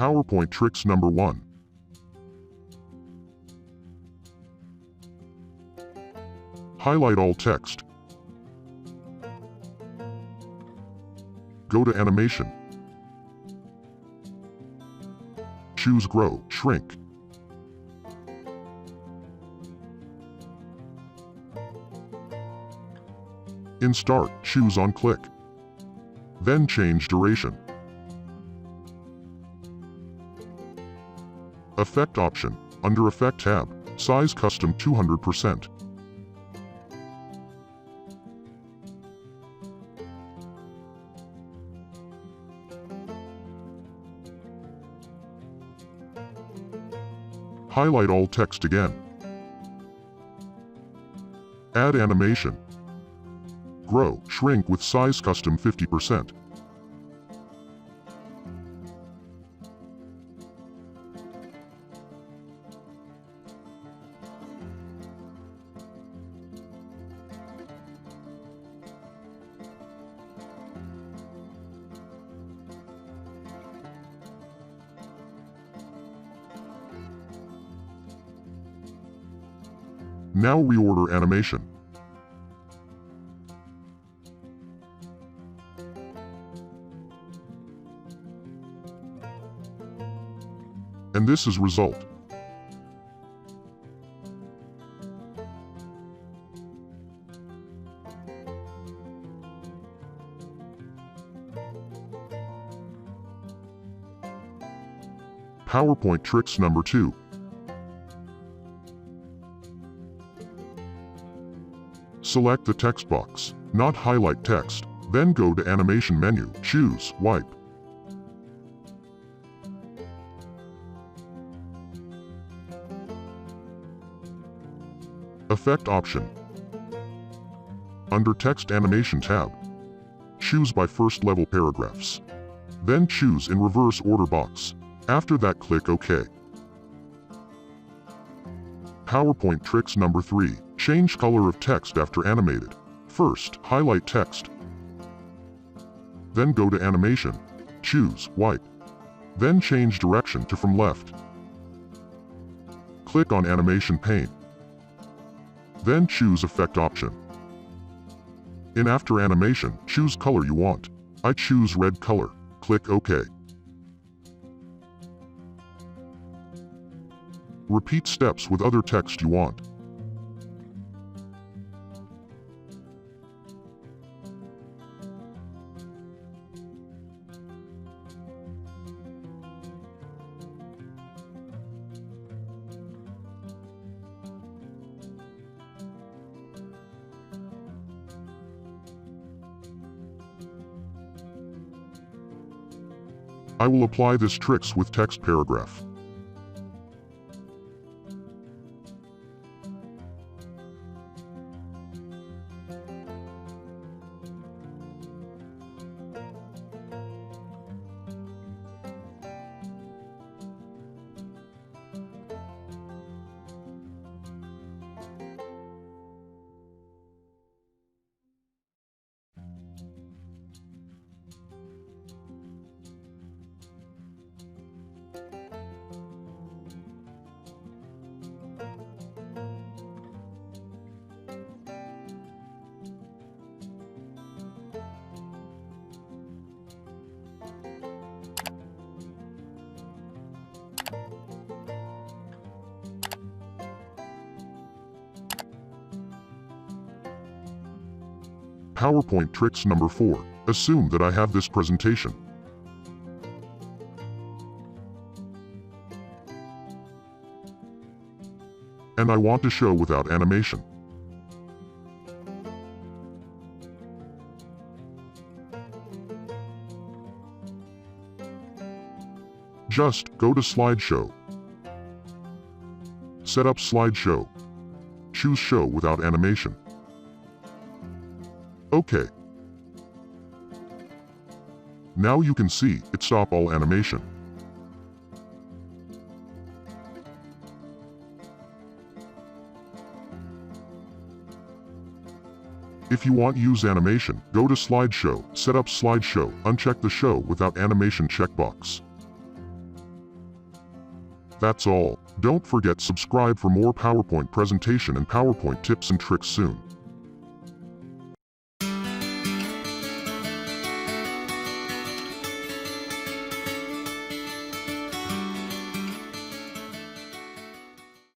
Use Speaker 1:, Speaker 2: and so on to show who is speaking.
Speaker 1: PowerPoint tricks number 1. Highlight all text. Go to Animation. Choose Grow, Shrink. In Start, choose On Click. Then change Duration. Effect option, under Effect tab, Size Custom 200%. Highlight all text again. Add animation. Grow, shrink with size custom 50%. Now reorder animation. And this is result. PowerPoint tricks number 2. Select the text box, not highlight text, then go to Animation menu, choose Wipe. Effect option. Under Text Animation tab, choose by first level paragraphs. Then choose in reverse order box. After that click OK. PowerPoint tricks number 3. Change color of text after animated. First, highlight text. Then go to Animation. Choose Wipe. Then change direction to from left. Click on Animation pane. Then choose Effect option. In After Animation, choose color you want. I choose red color. Click OK. Repeat steps with other text you want. I will apply this tricks with text paragraph. PowerPoint tricks number 4. Assume that I have this presentation. And I want to show without animation. Just go to Slideshow. Set up Slideshow. Choose Show without animation. OK. Now you can see it stop all animation. If you want use animation, go to Slideshow, set up Slideshow, uncheck the Show without animation checkbox. That's all. Don't forget subscribe for more PowerPoint presentation and PowerPoint tips and tricks soon.